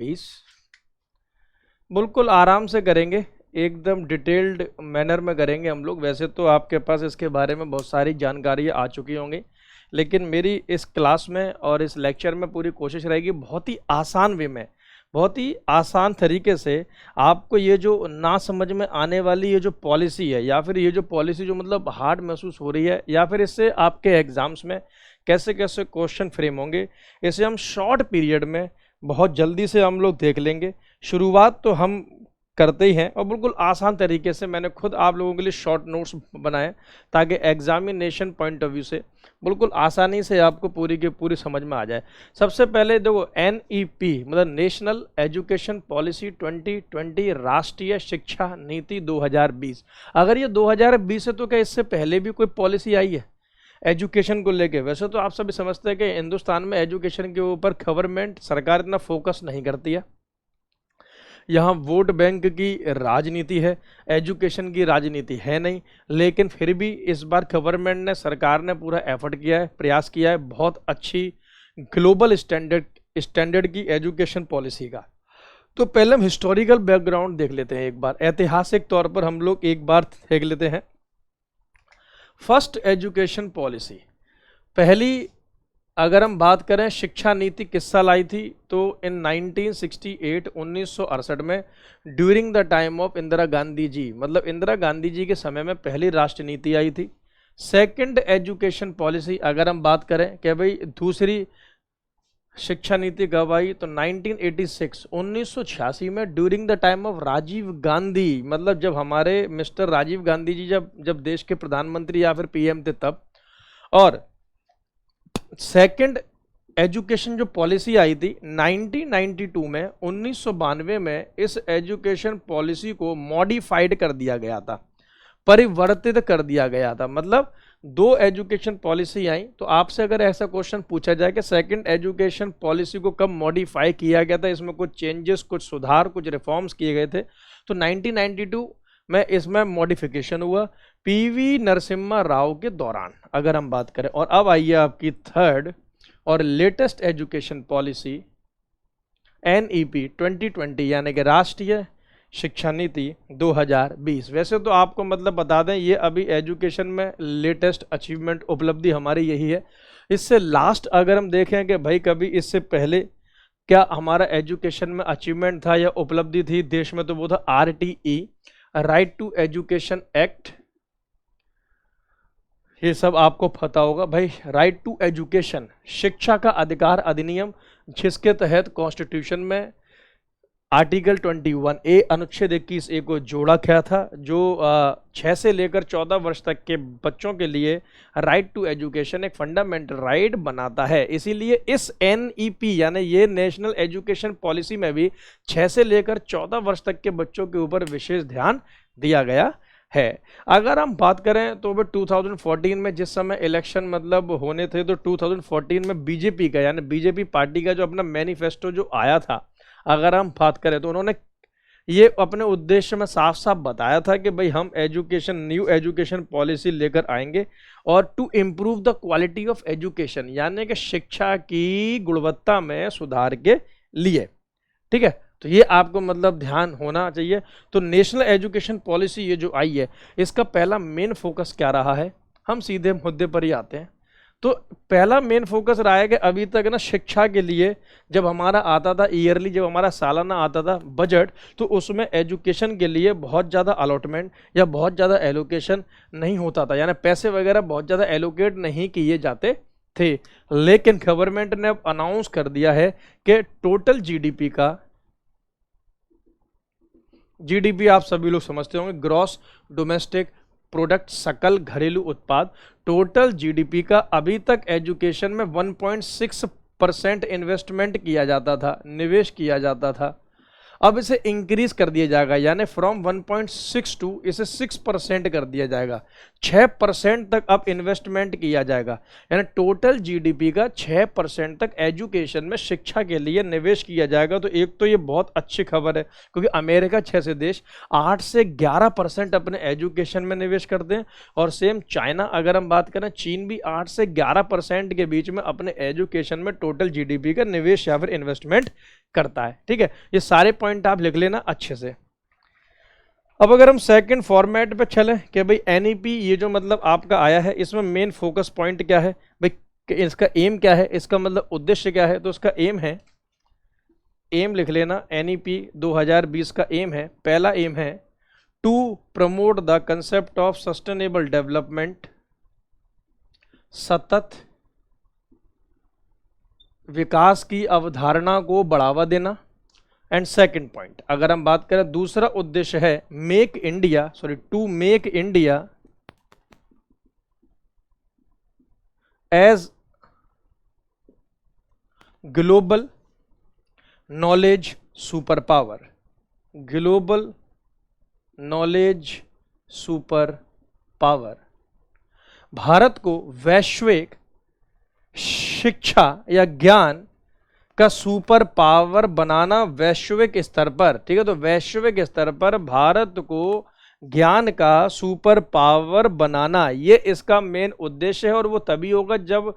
20 बिल्कुल आराम से करेंगे, एकदम डिटेल्ड मैनर में करेंगे हम लोग। वैसे तो आपके पास इसके बारे में बहुत सारी जानकारियाँ आ चुकी होंगी, लेकिन मेरी इस क्लास में और इस लेक्चर में पूरी कोशिश रहेगी बहुत ही आसान वे में, बहुत ही आसान तरीके से आपको ये जो ना समझ में आने वाली ये जो पॉलिसी है, या फिर ये जो पॉलिसी जो मतलब हार्ड महसूस हो रही है, या फिर इससे आपके एग्जाम्स में कैसे कैसे क्वेश्चन फ्रेम होंगे, इसे हम शॉर्ट पीरियड में बहुत जल्दी से हम लोग देख लेंगे। शुरुआत तो हम करते ही हैं और बिल्कुल आसान तरीके से मैंने खुद आप लोगों के लिए शॉर्ट नोट्स बनाए ताकि एग्जामिनेशन पॉइंट ऑफ व्यू से बिल्कुल आसानी से आपको पूरी की पूरी समझ में आ जाए। सबसे पहले देखो NEP मतलब नेशनल एजुकेशन पॉलिसी 2020, राष्ट्रीय शिक्षा नीति 2020। अगर ये 2020 है तो क्या इससे पहले भी कोई पॉलिसी आई है एजुकेशन को लेके? वैसे तो आप सभी समझते हैं कि हिंदुस्तान में एजुकेशन के ऊपर गवर्नमेंट सरकार इतना फोकस नहीं करती है। यहाँ वोट बैंक की राजनीति है, एजुकेशन की राजनीति है नहीं, लेकिन फिर भी इस बार गवर्नमेंट ने, सरकार ने पूरा एफर्ट किया है, प्रयास किया है बहुत अच्छी ग्लोबल स्टैंडर्ड की एजुकेशन पॉलिसी का। तो पहले हम हिस्टोरिकल बैकग्राउंड देख लेते हैं, एक बार ऐतिहासिक तौर पर हम लोग एक बार देख लेते हैं। फर्स्ट एजुकेशन पॉलिसी, पहली अगर हम बात करें शिक्षा नीति किस साल आई थी, तो इन 1968 1968 में during the time of Indira Gandhi ji, मतलब इंदिरा गांधी जी के समय में पहली राष्ट्र नीति आई थी। सेकंड एजुकेशन पॉलिसी अगर हम बात करें कि भाई दूसरी शिक्षा नीति कब आई, तो 1986 1986 में during the time of Rajiv Gandhi, मतलब जब हमारे मिस्टर राजीव गांधी जी जब देश के प्रधानमंत्री या फिर PM थे तब। और सेकंड एजुकेशन जो पॉलिसी आई थी 1992 में, 1992 में इस एजुकेशन पॉलिसी को मॉडिफाइड कर दिया गया था, परिवर्तित कर दिया गया था। मतलब दो एजुकेशन पॉलिसी आई। तो आपसे अगर ऐसा क्वेश्चन पूछा जाए कि सेकंड एजुकेशन पॉलिसी को कब मॉडिफाई किया गया था, इसमें कुछ चेंजेस, कुछ सुधार, कुछ रिफॉर्म्स किए गए थे, तो 1992 में इसमें मॉडिफिकेशन हुआ PV नरसिम्हा राव के दौरान अगर हम बात करें। और अब आइए आपकी थर्ड और लेटेस्ट एजुकेशन पॉलिसी NEP 2020 यानी कि राष्ट्रीय शिक्षा नीति 2020। वैसे तो आपको मतलब बता दें ये अभी एजुकेशन में लेटेस्ट अचीवमेंट उपलब्धि हमारी यही है। इससे लास्ट अगर हम देखें कि भाई कभी इससे पहले क्या हमारा एजुकेशन में अचीवमेंट था या उपलब्धि थी देश में, तो वो था RTE, right to education act. ये सब आपको पता होगा भाई। राइट टू एजुकेशन, शिक्षा का अधिकार अधिनियम, जिसके तहत कॉन्स्टिट्यूशन में आर्टिकल 21A अनुच्छेद 21A को जोड़ा गया था, जो 6 से लेकर 14 वर्ष तक के बच्चों के लिए राइट टू एजुकेशन एक फंडामेंटल राइट बनाता है। इसीलिए इस NEP यानी ये नेशनल एजुकेशन पॉलिसी में भी 6 से लेकर 14 वर्ष तक के बच्चों के ऊपर विशेष ध्यान दिया गया है। अगर हम बात करें तो 2014 में जिस समय इलेक्शन मतलब होने थे, तो 2014 में बीजेपी का यानी बीजेपी पार्टी का जो अपना मैनिफेस्टो जो आया था, अगर हम बात करें तो उन्होंने ये अपने उद्देश्य में साफ साफ बताया था कि भाई हम एजुकेशन, न्यू एजुकेशन पॉलिसी लेकर आएंगे और to improve the quality of education यानी कि शिक्षा की गुणवत्ता में सुधार के लिए। ठीक है, तो ये आपको मतलब ध्यान होना चाहिए। तो नेशनल एजुकेशन पॉलिसी ये जो आई है, इसका पहला मेन फोकस क्या रहा है, हम सीधे मुद्दे पर ही आते हैं। तो पहला मेन फोकस रहा है कि अभी तक ना शिक्षा के लिए जब हमारा आता था ईयरली, जब हमारा सालाना आता था बजट, तो उसमें एजुकेशन के लिए बहुत ज़्यादा अलॉटमेंट या बहुत ज़्यादा एलोकेशन नहीं होता था, यानी पैसे वगैरह बहुत ज़्यादा एलोकेट नहीं किए जाते थे। लेकिन गवर्नमेंट ने अब अनाउंस कर दिया है कि टोटल GDP आप सभी लोग समझते होंगे, ग्रॉस डोमेस्टिक प्रोडक्ट, सकल घरेलू उत्पाद, टोटल GDP का अभी तक एजुकेशन में 1.6% इन्वेस्टमेंट किया जाता था, निवेश किया जाता था। अब इसे इंक्रीज कर दिया जाएगा, यानी फ्रॉम 1.62 इसे 6% कर दिया जाएगा, 6% तक अब इन्वेस्टमेंट किया जाएगा, यानी टोटल जीडीपी का 6% तक एजुकेशन में, शिक्षा के लिए निवेश किया जाएगा। तो एक तो ये बहुत अच्छी खबर है, क्योंकि अमेरिका जैसे देश 8 से 11% अपने एजुकेशन में निवेश करते हैं, और सेम चाइना, अगर हम बात करें चीन भी 8 से 11% के बीच में अपने एजुकेशन में टोटल जीडीपी का निवेश या फिर इन्वेस्टमेंट करता है। ठीक है, ये सारे पॉइंट आप लिख लेना अच्छे से। अब अगर हम सेकंड फॉर्मेट पे चलें कि भाई एनईपी ये जो मतलब आपका आया है, इसमें मेन फोकस पॉइंट क्या है भाई, इसका एम क्या है, इसका मतलब उद्देश्य क्या है। तो इसका एम है, एम लिख लेना, एनईपी 2020 का एम है, पहला एम है to promote the concept of sustainable development, सतत विकास की अवधारणा को बढ़ावा देना। एंड सेकंड पॉइंट अगर हम बात करें, दूसरा उद्देश्य है make India, to make India as global knowledge super power, global knowledge super power, Bharat को वैश्विक शिक्षा या ज्ञान का सुपर पावर बनाना वैश्विक स्तर पर। ठीक है, तो वैश्विक स्तर पर भारत को ज्ञान का सुपर पावर बनाना, ये इसका मेन उद्देश्य है, और वो तभी होगा जब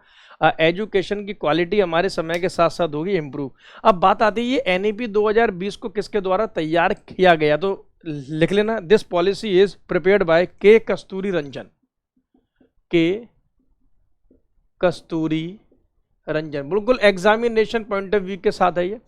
एजुकेशन की क्वालिटी हमारे समय के साथ साथ होगी इम्प्रूव। अब बात आती है ये एनईपी 2020 को किसके द्वारा तैयार किया गया, तो लिख लेना, this policy is prepared by के कस्तूरी रंजन, के कस्तूरी रंजन, बिल्कुल एग्जामिनेशन पॉइंट ऑफ व्यू के साथ है ये।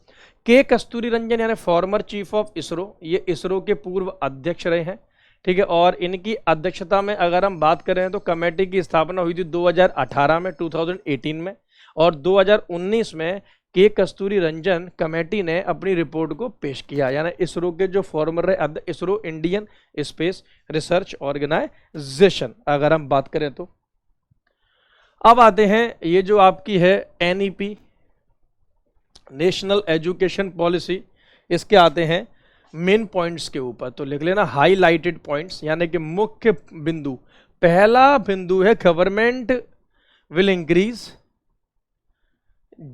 के कस्तूरी रंजन यानी फॉर्मर चीफ ऑफ इसरो, ये इसरो के पूर्व अध्यक्ष रहे हैं। ठीक है, और इनकी अध्यक्षता में अगर हम बात करें तो कमेटी की स्थापना हुई थी 2018 में, 2018 में, और 2019 में के कस्तूरी रंजन कमेटी ने अपनी रिपोर्ट को पेश किया, यानी इसरो के जो फॉर्मर रहे, ISRO Indian space research organisation अगर हम बात करें तो। अब आते हैं ये जो आपकी है एनईपी, नेशनल एजुकेशन पॉलिसी, इसके आते हैं मेन पॉइंट्स के ऊपर। तो लिख लेना हाईलाइटेड पॉइंट्स, यानी कि मुख्य बिंदु। पहला बिंदु है government will increase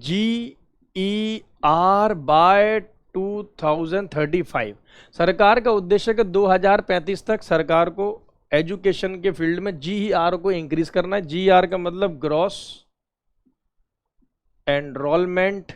GER by 2035। सरकार का उद्देश्य है कि 2035 तक सरकार को एजुकेशन के फील्ड में GER को इंक्रीज करना है। GER का मतलब ग्रॉस एनरोलमेंट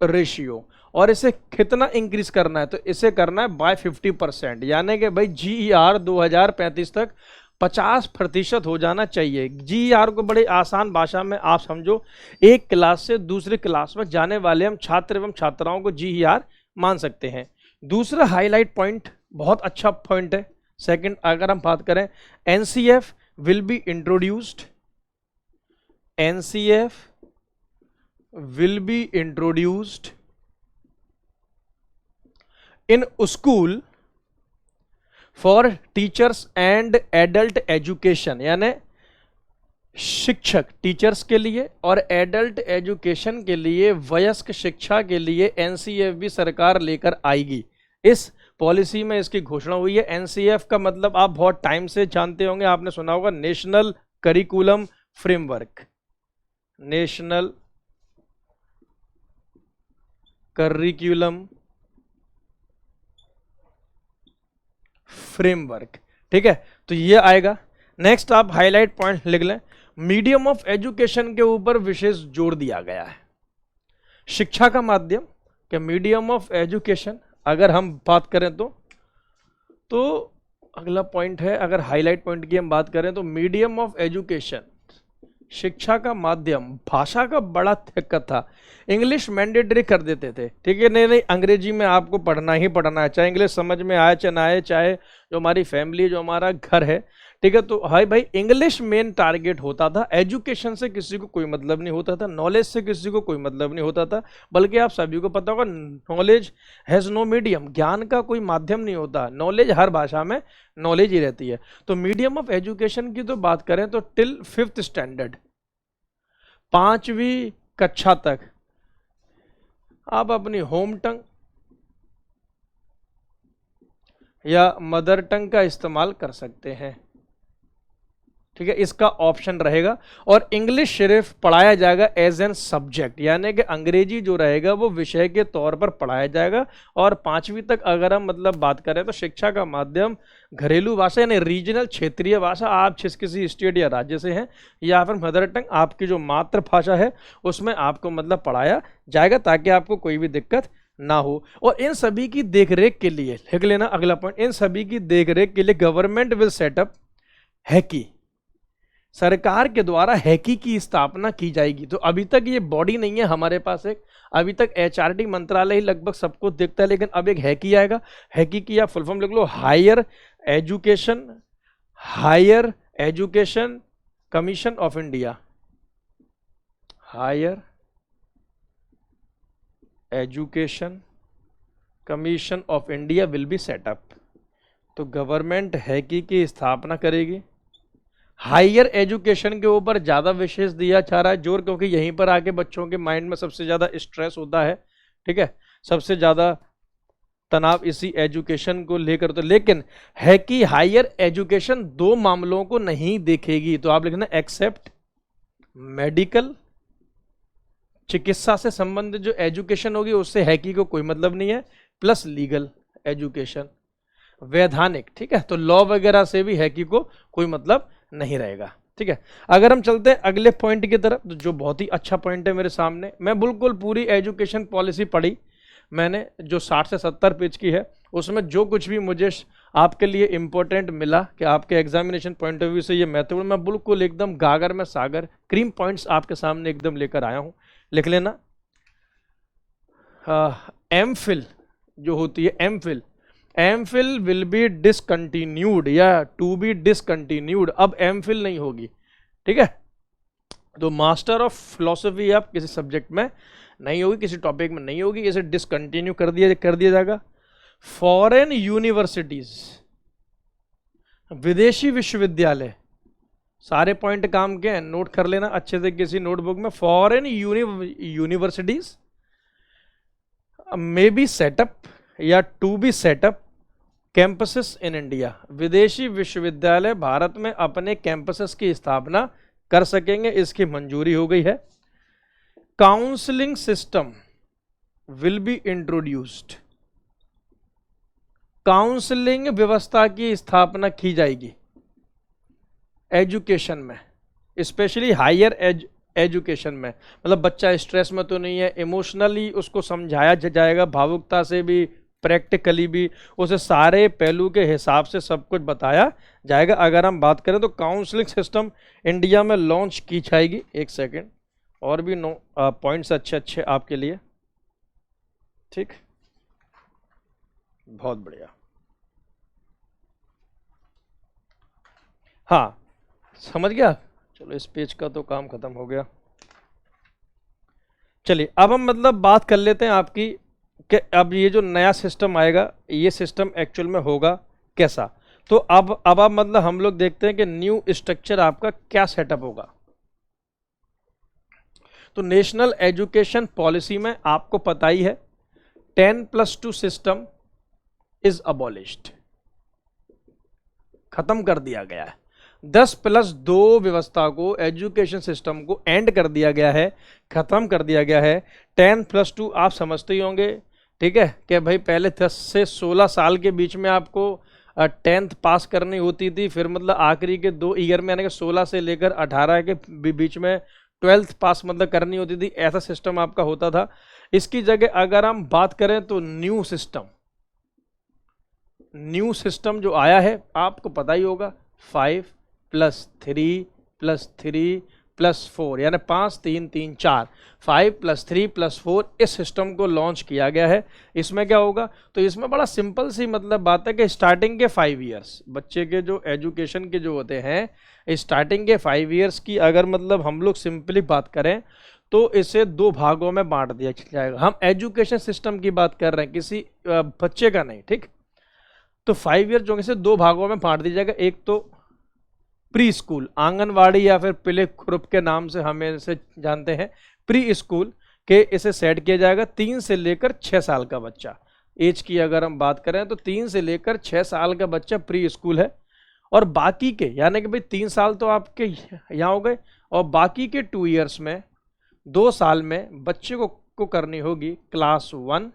रेशियो, और इसे कितना इंक्रीज करना है, तो इसे करना है बाय 50%, यानी कि भाई GER 2035 तक 50% हो जाना चाहिए। GER को बड़े आसान भाषा में आप समझो, एक क्लास से दूसरी क्लास में जाने वाले हम छात्र एवं छात्राओं को GER मान सकते हैं। दूसरा हाईलाइट पॉइंट, बहुत अच्छा पॉइंट है। सेकंड अगर हम बात करें, NCF will be introduced, NCF will be introduced in school for teachers and adult education, यानी शिक्षक टीचर्स के लिए और एडल्ट एजुकेशन के लिए, वयस्क शिक्षा के लिए NCF भी सरकार लेकर आएगी। इस पॉलिसी में इसकी घोषणा हुई है। NCF का मतलब आप बहुत टाइम से जानते होंगे, आपने सुना होगा national curriculum framework, national curriculum framework. ठीक है, तो ये आएगा। नेक्स्ट आप हाईलाइट पॉइंट लिख लें, मीडियम ऑफ एजुकेशन के ऊपर विशेष जोर दिया गया है। शिक्षा का माध्यम क्या, मीडियम ऑफ एजुकेशन अगर हम बात करें तो अगला पॉइंट है, अगर हाईलाइट पॉइंट की हम बात करें तो मीडियम ऑफ एजुकेशन, शिक्षा का माध्यम। भाषा का बड़ा दिक्कत था, इंग्लिश मैंडेटरी कर देते थे। ठीक है, नहीं अंग्रेजी में आपको पढ़ना ही पढ़ना है, चाहे इंग्लिश समझ में आए चाहे ना आए, चाहे जो हमारी फैमिली, जो हमारा घर है। ठीक है, तो हाई भाई इंग्लिश मेन टारगेट होता था। एजुकेशन से किसी को कोई मतलब नहीं होता था, नॉलेज से किसी को कोई मतलब नहीं होता था, बल्कि आप सभी को पता होगा नॉलेज हैज़ नो मीडियम, ज्ञान का कोई माध्यम नहीं होता, नॉलेज हर भाषा में नॉलेज ही रहती है। तो मीडियम ऑफ एजुकेशन की तो बात करें तो टिल 5th स्टैंडर्ड, 5वीं कक्षा तक आप अपनी होम टंग या मदर टंग का इस्तेमाल कर सकते हैं। ठीक है, इसका ऑप्शन रहेगा। और इंग्लिश सिर्फ पढ़ाया जाएगा एज एन सब्जेक्ट, यानी कि अंग्रेजी जो रहेगा वो विषय के तौर पर पढ़ाया जाएगा। और 5वीं तक अगर हम मतलब बात करें तो शिक्षा का माध्यम घरेलू भाषा यानी रीजनल क्षेत्रीय भाषा, आप जिस किसी स्टेट या राज्य से हैं, या फिर मदर टंग आपकी जो मातृभाषा है उसमें आपको मतलब पढ़ाया जाएगा, ताकि आपको कोई भी दिक्कत ना हो। और इन सभी की देखरेख के लिए, लिख लेना अगला पॉइंट, इन सभी की देखरेख के लिए गवर्नमेंट विल सेटअप हैकी, सरकार के द्वारा हैकी की स्थापना की जाएगी। तो अभी तक ये बॉडी नहीं है हमारे पास, एक अभी तक एचआरडी मंत्रालय ही लगभग सबको देखता है, लेकिन अब एक हैकी आएगा। हैकी की आप फुल फॉर्म लिख लो, higher education commission of India. Higher education commission of India will be set up. तो गवर्नमेंट हैकी की स्थापना करेगी। हायर एजुकेशन के ऊपर ज़्यादा विशेष दिया जा रहा है जोर, क्योंकि यहीं पर आके बच्चों के माइंड में सबसे ज़्यादा स्ट्रेस होता है। ठीक है, सबसे ज़्यादा तनाव इसी एजुकेशन को लेकर। तो लेकिन है कि हायर एजुकेशन 2 मामलों को नहीं देखेगी। तो आप लिखना एक्सेप्ट मेडिकल, चिकित्सा से संबंधित जो एजुकेशन होगी उससे हैकी को कोई मतलब नहीं है, प्लस लीगल एजुकेशन, वैधानिक। ठीक है, तो लॉ वगैरह से भी हैकी को कोई मतलब नहीं रहेगा। ठीक है, अगर हम चलते हैं अगले पॉइंट की तरफ, तो जो बहुत ही अच्छा पॉइंट है मेरे सामने, मैं बिल्कुल पूरी एजुकेशन पॉलिसी पढ़ी मैंने, जो 60 से 70 पेज की है, उसमें जो कुछ भी मुझे आपके लिए इंपॉर्टेंट मिला कि आपके एग्जामिनेशन पॉइंट ऑफ व्यू से ये महत्वपूर्ण, मैं बिल्कुल एकदम गागर में सागर क्रीम पॉइंट्स आपके सामने एकदम लेकर आया हूं। लिख लेना, एमफिल जो होती है, एमफिल विल बी डिसकंटिन्यूड या टू बी डिसकंटिन्यूड। अब एमफिल नहीं होगी। ठीक है, तो मास्टर ऑफ फिलोसफी आप किसी सब्जेक्ट में नहीं होगी, किसी टॉपिक में नहीं होगी, इसे डिसकंटिन्यू कर दिया जाएगा। फॉरेन यूनिवर्सिटीज, विदेशी विश्वविद्यालय, सारे पॉइंट काम के हैं, नोट कर लेना अच्छे से किसी नोटबुक में। Foreign universities may be set up या to be set up campuses in India, विदेशी विश्वविद्यालय भारत में अपने कैंपसेस की स्थापना कर सकेंगे, इसकी मंजूरी हो गई है। Counselling system will be introduced, counselling व्यवस्था की स्थापना की जाएगी एजुकेशन में, स्पेशली हायर एजुकेशन में। मतलब बच्चा स्ट्रेस में तो नहीं है, इमोशनली उसको समझाया जाएगा, भावुकता से भी, प्रैक्टिकली भी, उसे सारे पहलू के हिसाब से सब कुछ बताया जाएगा। अगर हम बात करें तो काउंसलिंग सिस्टम इंडिया में लॉन्च की जाएगी। एक सेकेंड, और भी पॉइंट्स अच्छे आपके लिए। ठीक, बहुत बढ़िया। हाँ, समझ गया। चलो, इस पेज का तो काम खत्म हो गया। चलिए, अब हम मतलब बात कर लेते हैं आपकी कि अब ये जो नया सिस्टम आएगा, ये सिस्टम एक्चुअल में होगा कैसा। तो अब आप मतलब हम लोग देखते हैं कि न्यू स्ट्रक्चर आपका क्या सेटअप होगा। तो नेशनल एजुकेशन पॉलिसी में आपको पता ही है 10+2 सिस्टम इज अबॉलिश्ड, खत्म कर दिया गया है। 10+2 व्यवस्था को, एजुकेशन सिस्टम को एंड कर दिया गया है, खत्म कर दिया गया है। 10+2 आप समझते ही होंगे। ठीक है, कि भाई पहले 10 से 16 साल के बीच में आपको 10th पास करनी होती थी, फिर मतलब आखिरी के 2 ईयर में यानी कि 16 से लेकर 18 के बीच में 12th पास मतलब करनी होती थी। ऐसा सिस्टम आपका होता था। इसकी जगह अगर हम बात करें तो न्यू सिस्टम जो आया है आपको पता ही होगा, 5+3+3+4 यानी 5 3 3 4, 5+3+4 इस सिस्टम को लॉन्च किया गया है। इसमें क्या होगा, तो इसमें बड़ा सिंपल सी मतलब बात है कि स्टार्टिंग के 5 इयर्स बच्चे के जो एजुकेशन के जो होते हैं, स्टार्टिंग के 5 इयर्स की अगर मतलब हम लोग सिंपली बात करें तो इसे 2 भागों में बांट दिया जाएगा। हम एजुकेशन सिस्टम की बात कर रहे हैं, किसी बच्चे का नहीं। ठीक, तो 5 ईयर जो इसे 2 भागों में बांट दिया जाएगा। एक तो प्री स्कूल, आंगनवाड़ी या फिर प्ले ग्रुप के नाम से हमें इसे जानते हैं, प्री स्कूल, कि इसे सेट किया जाएगा 3 से लेकर 6 साल का बच्चा। एज की अगर हम बात करें तो 3 से लेकर 6 साल का बच्चा प्री स्कूल है, और बाकी के यानी कि भाई 3 साल तो आपके यहाँ हो गए, और बाकी के 2 ईयर्स में 2 साल में बच्चे को करनी होगी क्लास 1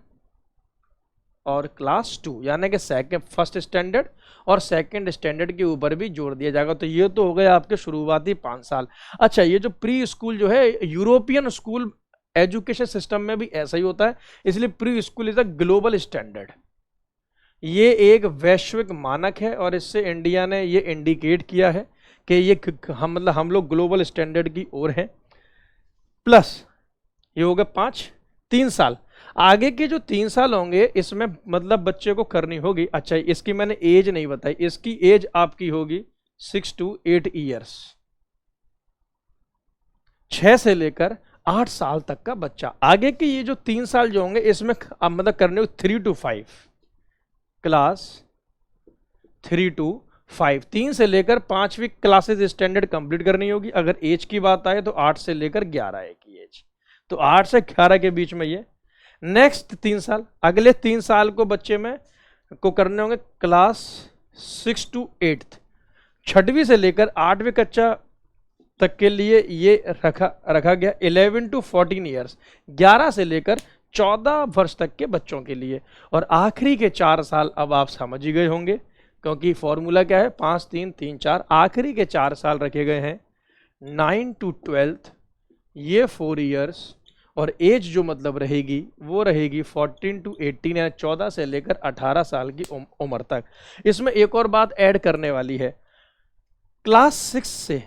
और क्लास 2, यानी कि फर्स्ट स्टैंडर्ड और सेकंड स्टैंडर्ड के ऊपर भी जोड़ दिया जाएगा। तो ये तो हो गए आपके शुरुआती 5 साल। अच्छा, ये जो प्री स्कूल जो है, यूरोपियन स्कूल एजुकेशन सिस्टम में भी ऐसा ही होता है, इसलिए pre school is a global standard. ये एक वैश्विक मानक है और इससे इंडिया ने ये इंडिकेट किया है कि ये हम लोग ग्लोबल स्टैंडर्ड की ओर हैं। प्लस ये हो गया 3 साल। आगे के जो 3 साल होंगे इसमें मतलब बच्चे को करनी होगी, अच्छा इसकी मैंने एज नहीं बताई, इसकी एज आपकी होगी 6 to 8 ईयर्स, 6 से लेकर 8 साल तक का बच्चा। आगे के ये जो 3 साल जो होंगे इसमें मतलब करने होगी 3 to 5, क्लास 3 to 5, 3 से लेकर 5वीं क्लासेस स्टैंडर्ड कंप्लीट करनी होगी। अगर एज की बात आए तो 8 से लेकर 11 की एज, तो 8 से 11 के बीच में ये। नेक्स्ट 3 साल, अगले 3 साल को बच्चे में को करने होंगे क्लास 6 to 8, 6वीं से लेकर 8वीं कक्षा तक के लिए ये रखा गया 11 to 14 ईयर्स, 11 से लेकर 14 वर्ष तक के बच्चों के लिए। और आखिरी के 4 साल अब आप समझ ही गए होंगे, क्योंकि फॉर्मूला क्या है 5 3 3 4, आखिरी के 4 साल रखे गए हैं 9 to 12, ये 4 ईयर्स, और एज जो मतलब रहेगी वो रहेगी 14 to 18, यानी 14 से लेकर 18 साल की उम्र तक। इसमें एक और बात ऐड करने वाली है, क्लास 6 से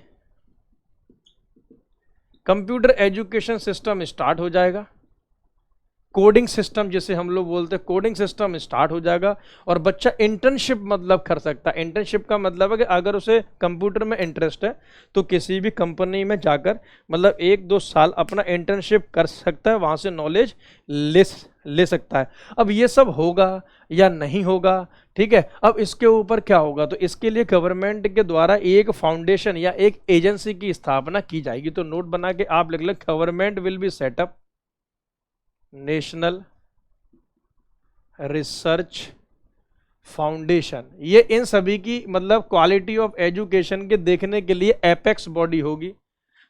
कंप्यूटर एजुकेशन सिस्टम स्टार्ट हो जाएगा, कोडिंग सिस्टम जिसे हम लोग बोलते हैं, कोडिंग सिस्टम स्टार्ट हो जाएगा, और बच्चा इंटर्नशिप मतलब कर सकता है। इंटर्नशिप का मतलब है कि अगर उसे कंप्यूटर में इंटरेस्ट है तो किसी भी कंपनी में जाकर मतलब 1-2 साल अपना इंटर्नशिप कर सकता है, वहाँ से नॉलेज ले सकता है। अब ये सब होगा या नहीं होगा, ठीक है, अब इसके ऊपर क्या होगा, तो इसके लिए गवर्नमेंट के द्वारा एक फाउंडेशन या एक एजेंसी की स्थापना की जाएगी। तो नोट बना के आप लिख लें, government will be setup national research foundation. ये इन सभी की मतलब क्वालिटी ऑफ एजुकेशन के देखने के लिए एपेक्स बॉडी होगी,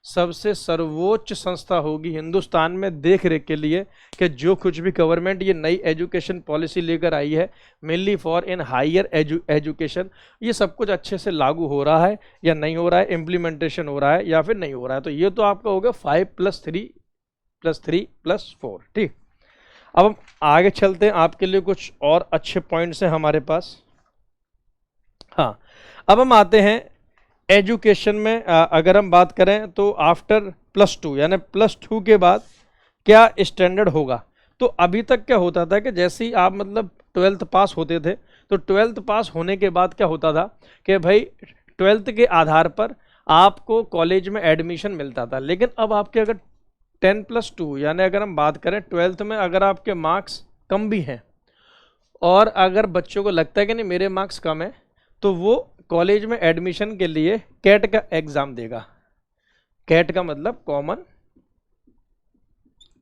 सबसे सर्वोच्च संस्था होगी हिंदुस्तान में देख रेख के लिए कि जो कुछ भी गवर्नमेंट ये नई एजुकेशन पॉलिसी लेकर आई है mainly for in higher education, ये सब कुछ अच्छे से लागू हो रहा है या नहीं हो रहा है, इम्प्लीमेंटेशन हो रहा है या फिर नहीं हो रहा है। तो ये तो आपका हो गया 5+3+3+4, ठीक। अब हम आगे चलते हैं, आपके लिए कुछ और अच्छे पॉइंट्स हैं हमारे पास। हाँ, अब हम आते हैं एजुकेशन में। अगर हम बात करें तो आफ्टर +2 यानी +2 के बाद क्या स्टैंडर्ड होगा। तो अभी तक क्या होता था कि जैसे ही आप मतलब 12th पास होते थे तो 12th पास होने के बाद क्या होता था कि भाई 12th के आधार पर आपको कॉलेज में एडमिशन मिलता था। लेकिन अब आपके अगर 10+2 यानी अगर हम बात करें 12th में अगर आपके मार्क्स कम भी हैं और अगर बच्चों को लगता है कि नहीं मेरे मार्क्स कम है, तो वो कॉलेज में एडमिशन के लिए कैट का एग्जाम देगा। कैट का मतलब कॉमन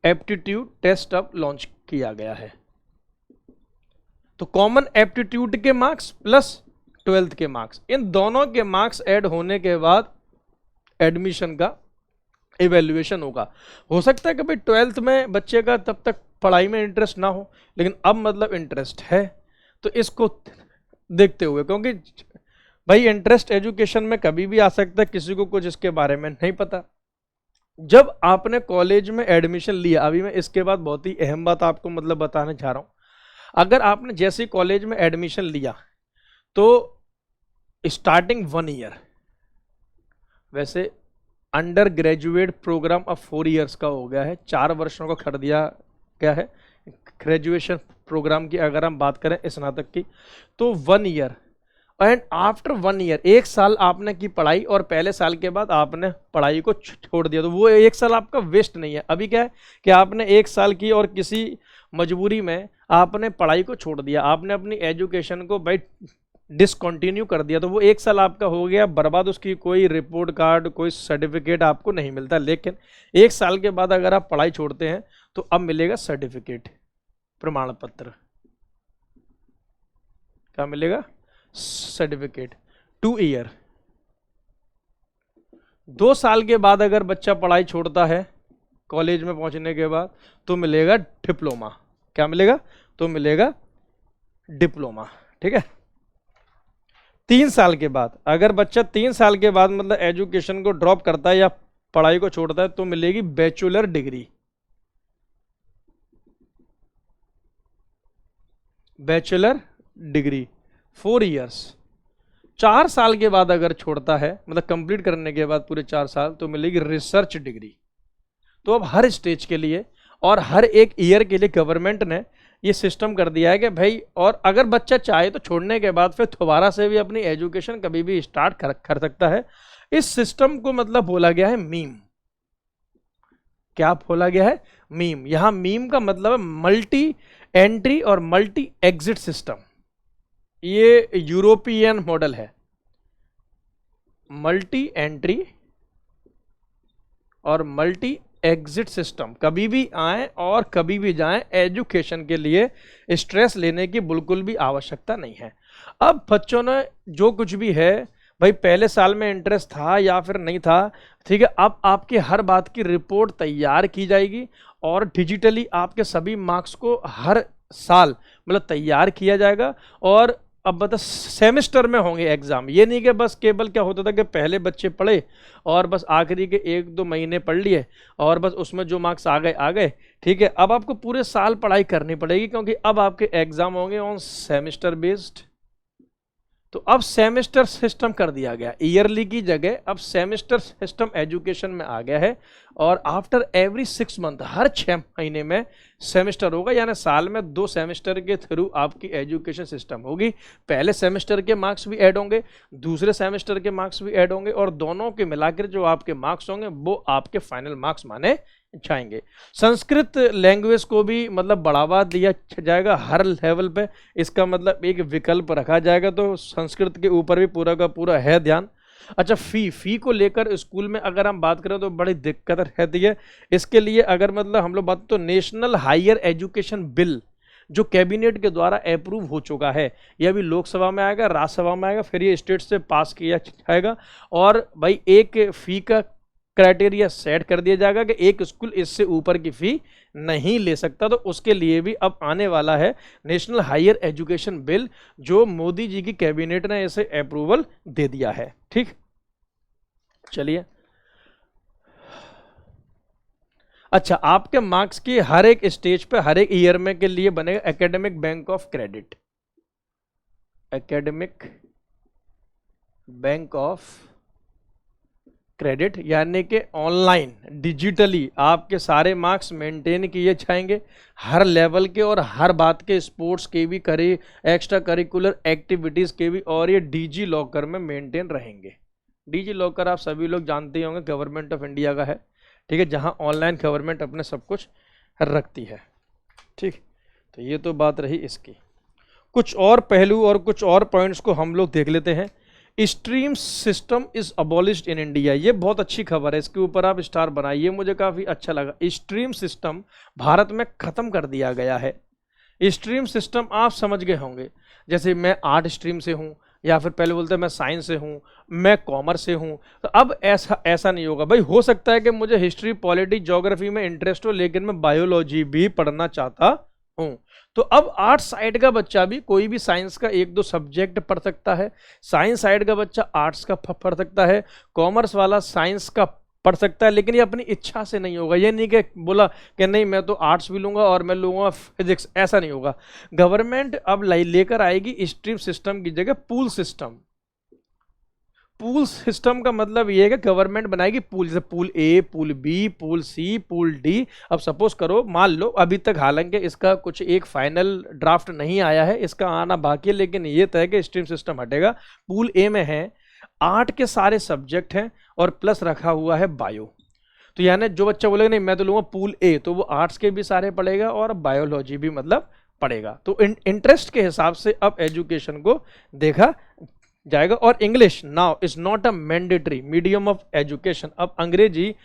एप्टीट्यूड टेस्ट अब लॉन्च किया गया है। तो कॉमन एप्टीट्यूड के मार्क्स प्लस 12th के मार्क्स, इन दोनों के मार्क्स ऐड होने के बाद एडमिशन का इवैल्यूएशन होगा। हो सकता है कि भाई 12th में बच्चे का तब तक पढ़ाई में इंटरेस्ट ना हो, लेकिन अब मतलब इंटरेस्ट है, तो इसको देखते हुए, क्योंकि भाई इंटरेस्ट एजुकेशन में कभी भी आ सकता है, किसी को कुछ इसके बारे में नहीं पता। जब आपने कॉलेज में एडमिशन लिया, अभी मैं इसके बाद बहुत ही अहम बात आपको मतलब बताने जा रहा हूं, अगर आपने जैसे कॉलेज में एडमिशन लिया तो स्टार्टिंग 1 ईयर, वैसे अंडर ग्रेजुएट प्रोग्राम अब 4 ईयर्स का हो गया है, 4 वर्षों का कर दिया गया है ग्रेजुएशन प्रोग्राम की। अगर हम बात करें स्नातक की तो 1 ईयर, एंड आफ्टर 1 ईयर 1 साल आपने की पढ़ाई और पहले साल के बाद आपने पढ़ाई को छोड़ दिया, तो वो 1 साल आपका वेस्ट नहीं है। अभी क्या है कि आपने 1 साल की और किसी मजबूरी में आपने पढ़ाई को छोड़ दिया, आपने अपनी एजुकेशन को भाई डिसकंटिन्यू कर दिया तो वो 1 साल आपका हो गया बर्बाद, उसकी कोई रिपोर्ट कार्ड कोई सर्टिफिकेट आपको नहीं मिलता। लेकिन 1 साल के बाद अगर आप पढ़ाई छोड़ते हैं तो अब मिलेगा सर्टिफिकेट, प्रमाण पत्र। क्या मिलेगा? सर्टिफिकेट। 2 ईयर। 2 साल के बाद अगर बच्चा पढ़ाई छोड़ता है कॉलेज में पहुंचने के बाद तो मिलेगा डिप्लोमा। क्या मिलेगा? तो मिलेगा डिप्लोमा। ठीक है। 3 साल के बाद अगर बच्चा 3 साल के बाद मतलब एजुकेशन को ड्रॉप करता है या पढ़ाई को छोड़ता है तो मिलेगी bachelor degree. Bachelor degree 4 years. 4 साल के बाद अगर छोड़ता है मतलब कंप्लीट करने के बाद पूरे 4 साल तो मिलेगी रिसर्च डिग्री। तो अब हर स्टेज के लिए और हर एक ईयर के लिए गवर्नमेंट ने ये सिस्टम कर दिया है कि भाई, और अगर बच्चा चाहे तो छोड़ने के बाद फिर दोबारा से भी अपनी एजुकेशन कभी भी स्टार्ट कर सकता है। इस सिस्टम को मतलब बोला गया है मीम। क्या बोला गया है? मीम। यहां मीम का मतलब है मल्टी एंट्री और मल्टी एग्जिट सिस्टम। ये यूरोपियन मॉडल है। मल्टी एंट्री और मल्टी एग्जिट सिस्टम, कभी भी आए और कभी भी जाएं, एजुकेशन के लिए स्ट्रेस लेने की बिल्कुल भी आवश्यकता नहीं है। अब बच्चों ने जो कुछ भी है भाई, पहले साल में इंटरेस्ट था या फिर नहीं था, ठीक है, अब आपकी हर बात की रिपोर्ट तैयार की जाएगी और डिजिटली आपके सभी मार्क्स को हर साल मतलब तैयार किया जाएगा। और अब बता सेमेस्टर में होंगे एग्जाम। ये नहीं कि बस केवल क्या होता था कि पहले बच्चे पढ़े और बस आखिरी के 1-2 महीने पढ़ लिए और बस उसमें जो मार्क्स आ गए। ठीक है, अब आपको पूरे साल पढ़ाई करनी पड़ेगी क्योंकि अब आपके एग्जाम होंगे ऑन सेमेस्टर बेस्ड। तो अब सेमेस्टर सिस्टम कर दिया गया, ईयरली की जगह अब सेमेस्टर सिस्टम एजुकेशन में आ गया है। और आफ्टर एवरी 6 मंथ, हर 6 महीने में सेमेस्टर होगा, यानी साल में 2 सेमेस्टर के थ्रू आपकी एजुकेशन सिस्टम होगी। पहले सेमेस्टर के मार्क्स भी ऐड होंगे, दूसरे सेमेस्टर के मार्क्स भी ऐड होंगे और दोनों के मिलाकर जो आपके मार्क्स होंगे वो आपके फाइनल मार्क्स माने जाएंगे। संस्कृत लैंग्वेज को भी मतलब बढ़ावा दिया जाएगा हर लेवल पे, इसका मतलब एक विकल्प रखा जाएगा, तो संस्कृत के ऊपर भी पूरा का पूरा है ध्यान। अच्छा, फी को लेकर स्कूल में अगर हम बात करें तो बड़ी दिक्कत रहती है। इसके लिए अगर मतलब हम लोग बात तो नेशनल हायर एजुकेशन बिल जो कैबिनेट के द्वारा अप्रूव हो चुका है, यह अभी लोकसभा में आएगा, राज्यसभा में आएगा, फिर ये स्टेट से पास किया जाएगा और भाई एक फी का क्राइटेरिया सेट कर दिया जाएगा कि एक स्कूल इससे ऊपर की फी नहीं ले सकता। तो उसके लिए भी अब आने वाला है नेशनल हायर एजुकेशन बिल, जो मोदी जी की कैबिनेट ने इसे अप्रूवल दे दिया है। ठीक, चलिए। अच्छा, आपके मार्क्स की हर एक स्टेज पे हर एक ईयर में के लिए बनेगा academic bank of credit. Academic bank of credit यानी कि ऑनलाइन डिजिटली आपके सारे मार्क्स मेंटेन किए जाएंगे हर लेवल के और हर बात के, स्पोर्ट्स के भी करे, एक्स्ट्रा करिकुलर एक्टिविटीज़ के भी, और ये डिजी लॉकर में मेंटेन रहेंगे। डिजी लॉकर आप सभी लोग जानते ही होंगे गवर्नमेंट ऑफ इंडिया का है, ठीक है, जहां ऑनलाइन गवर्नमेंट अपने सब कुछ रखती है। ठीक, तो ये तो बात रही इसकी। कुछ और पहलू और कुछ और पॉइंट्स को हम लोग देख लेते हैं। Stream system is abolished in India, ये बहुत अच्छी खबर है, इसके ऊपर आप स्टार बनाइए, मुझे काफ़ी अच्छा लगा। स्ट्रीम सिस्टम भारत में ख़त्म कर दिया गया है। स्ट्रीम सिस्टम आप समझ गए होंगे, जैसे मैं आर्ट स्ट्रीम से हूँ या फिर पहले बोलते हैं मैं साइंस से हूँ, मैं कॉमर्स से हूँ, तो अब ऐसा नहीं होगा भाई। हो सकता है कि मुझे हिस्ट्री, पॉलिटिक्स, ज्योग्राफी में इंटरेस्ट हो लेकिन मैं बायोलॉजी भी पढ़ना चाहता हूँ, तो अब आर्ट साइड का बच्चा भी कोई भी साइंस का 1-2 सब्जेक्ट पढ़ सकता है, साइंस साइड का बच्चा आर्ट्स का पढ़ सकता है, कॉमर्स वाला साइंस का पढ़ सकता है, लेकिन ये अपनी इच्छा से नहीं होगा। ये नहीं कि बोला कि नहीं मैं तो आर्ट्स भी लूंगा और मैं लूंगा फिजिक्स, ऐसा नहीं होगा। गवर्नमेंट अब लेकर आएगी स्ट्रीम सिस्टम की जगह पूल सिस्टम। पूल सिस्टम का मतलब ये है कि गवर्नमेंट बनाएगी पूल, जैसे pool A, pool B, pool C, pool D. अब सपोज करो, मान लो अभी तक हालांकि इसका कुछ एक फाइनल ड्राफ्ट नहीं आया है, इसका आना बाकी है, लेकिन ये तय कि स्ट्रीम सिस्टम हटेगा। पूल ए में है आर्ट के सारे सब्जेक्ट हैं और प्लस रखा हुआ है बायो। तो यानी जो बच्चा बोलेगा नहीं मैं तो लूंगा पूल ए, तो वो आर्ट्स के भी सारे पढ़ेगा और बायोलॉजी भी मतलब पड़ेगा। तो इंटरेस्ट के हिसाब से अब एजुकेशन को देखा जाएगा। और English now is not a mandatory medium of education, अब अंग्रेजी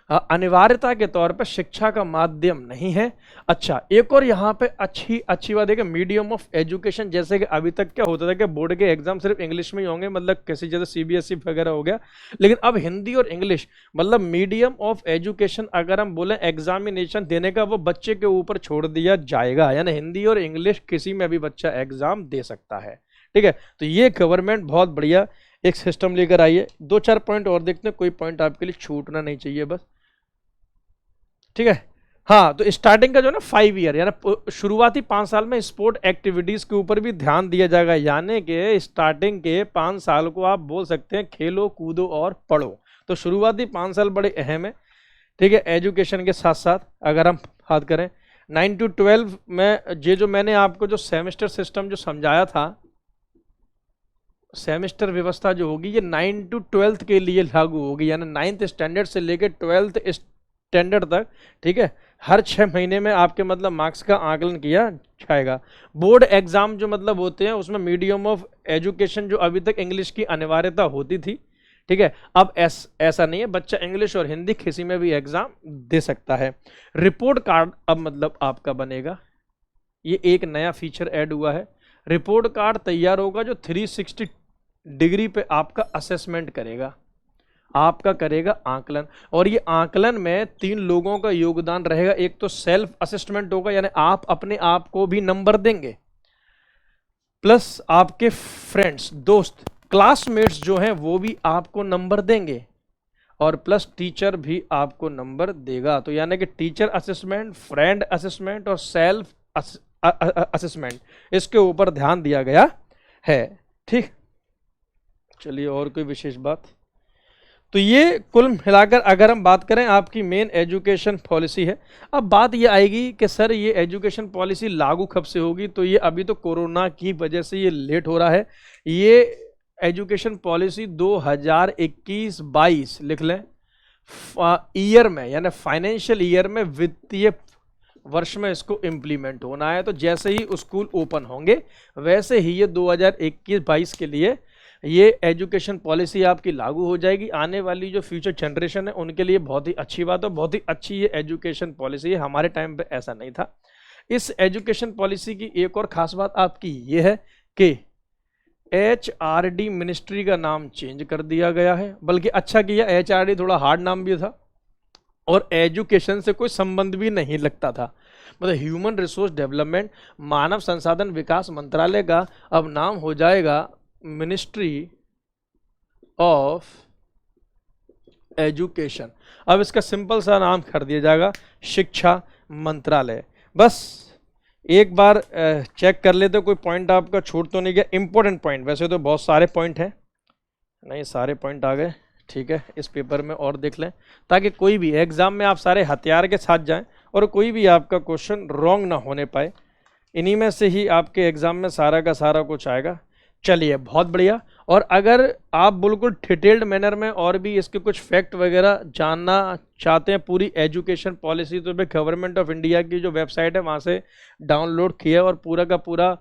अनिवार्यता के तौर पर शिक्षा का माध्यम नहीं है। अच्छा, एक और यहाँ पे अच्छी बात है कि मीडियम ऑफ एजुकेशन, जैसे कि अभी तक क्या होता था कि बोर्ड के एग्जाम सिर्फ इंग्लिश में ही होंगे, मतलब किसी जैसे सीबीएसई वगैरह हो गया, लेकिन अब हिंदी और इंग्लिश मतलब मीडियम ऑफ एजुकेशन अगर हम बोले एग्जामिनेशन देने का वो बच्चे के ऊपर छोड़ दिया जाएगा, यानी हिंदी और इंग्लिश किसी में भी बच्चा एग्जाम दे सकता है। ठीक है, तो ये गवर्नमेंट बहुत बढ़िया एक सिस्टम लेकर आई है। 2-4 पॉइंट और देखते हैं, कोई पॉइंट आपके लिए छूटना नहीं चाहिए बस। ठीक है, हाँ, तो स्टार्टिंग का जो ना 5 ईयर यानी शुरुआती 5 साल में स्पोर्ट एक्टिविटीज के ऊपर भी ध्यान दिया जाएगा, यानी कि स्टार्टिंग के 5 साल को आप बोल सकते हैं खेलो कूदो और पढ़ो। तो शुरुआती 5 साल बड़े अहम है। ठीक है, एजुकेशन के साथ साथ अगर हम बात करें 9 to 12 में ये जो मैंने आपको जो सेमेस्टर सिस्टम जो समझाया था, सेमेस्टर व्यवस्था जो होगी ये 9 to 12 के लिए लागू होगी, यानी 9th स्टैंडर्ड से लेकर 12th स्टैंडर्ड तक। ठीक है, हर 6 महीने में आपके मतलब मार्क्स का आकलन किया जाएगा। बोर्ड एग्जाम जो मतलब होते हैं उसमें मीडियम ऑफ एजुकेशन जो अभी तक इंग्लिश की अनिवार्यता होती थी, ठीक है, अब ऐसा नहीं है, बच्चा इंग्लिश और हिंदी किसी में भी एग्जाम दे सकता है। रिपोर्ट कार्ड अब मतलब आपका बनेगा, ये एक नया फीचर ऐड हुआ है। रिपोर्ट कार्ड तैयार होगा जो 360 डिग्री पे आपका असेसमेंट करेगा, आपका करेगा आकलन, और ये आकलन में 3 लोगों का योगदान रहेगा। एक तो सेल्फ असेसमेंट होगा, यानी आप अपने आप को भी नंबर देंगे, प्लस आपके फ्रेंड्स, दोस्त, क्लासमेट्स जो हैं वो भी आपको नंबर देंगे, और प्लस टीचर भी आपको नंबर देगा। तो यानी कि टीचर असेसमेंट, फ्रेंड असेसमेंट और सेल्फ असेसमेंट, इसके ऊपर ध्यान दिया गया है। ठीक, चलिए और कोई विशेष बात। तो ये कुल मिलाकर अगर हम बात करें आपकी मेन एजुकेशन पॉलिसी है। अब बात ये आएगी कि सर ये एजुकेशन पॉलिसी लागू कब से होगी, तो ये अभी तो कोरोना की वजह से ये लेट हो रहा है। ये एजुकेशन पॉलिसी 2021-22 लिख लें ईयर में, यानी फाइनेंशियल ईयर में, वित्तीय वर्ष में इसको इम्प्लीमेंट होना है। तो जैसे ही स्कूल ओपन होंगे वैसे ही ये 2021-22 के लिए ये एजुकेशन पॉलिसी आपकी लागू हो जाएगी। आने वाली जो फ्यूचर जनरेशन है उनके लिए बहुत ही अच्छी बात है, बहुत ही अच्छी ये एजुकेशन पॉलिसी है। हमारे टाइम पे ऐसा नहीं था। इस एजुकेशन पॉलिसी की एक और खास बात आपकी ये है कि HRD मिनिस्ट्री का नाम चेंज कर दिया गया है, बल्कि अच्छा किया, HRD थोड़ा हार्ड नाम भी था और एजुकेशन से कोई संबंध भी नहीं लगता था। मतलब ह्यूमन रिसोर्स डेवलपमेंट, मानव संसाधन विकास मंत्रालय का अब नाम हो जाएगा मिनिस्ट्री ऑफ एजुकेशन। अब इसका सिंपल सा नाम कर दिया जाएगा शिक्षा मंत्रालय। बस एक बार चेक कर लेते, कोई पॉइंट आपका छूट तो नहीं गया। इंपॉर्टेंट पॉइंट, वैसे तो बहुत सारे पॉइंट हैं, नहीं सारे पॉइंट आ गए। ठीक है, इस पेपर में और देख लें ताकि कोई भी एग्जाम में आप सारे हथियार के साथ जाएं और कोई भी आपका क्वेश्चन रॉन्ग ना होने पाए। इन्हीं में से ही आपके एग्जाम में सारा का सारा कुछ आएगा। चलिए, बहुत बढ़िया। और अगर आप बिल्कुल डिटेल्ड मैनर में और भी इसके कुछ फैक्ट वगैरह जानना चाहते हैं पूरी एजुकेशन पॉलिसी, तो भाई गवर्नमेंट ऑफ इंडिया की जो वेबसाइट है वहाँ से डाउनलोड किया और पूरा का पूरा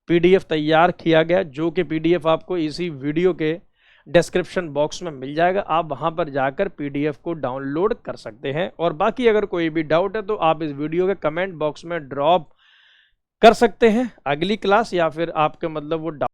PDF तैयार किया गया, जो कि PDF आपको इसी वीडियो के डिस्क्रिप्शन बॉक्स में मिल जाएगा। आप वहाँ पर जाकर PDF को डाउनलोड कर सकते हैं। और बाकी अगर कोई भी डाउट है तो आप इस वीडियो के कमेंट बॉक्स में ड्रॉप कर सकते हैं अगली क्लास, या फिर आपके मतलब वो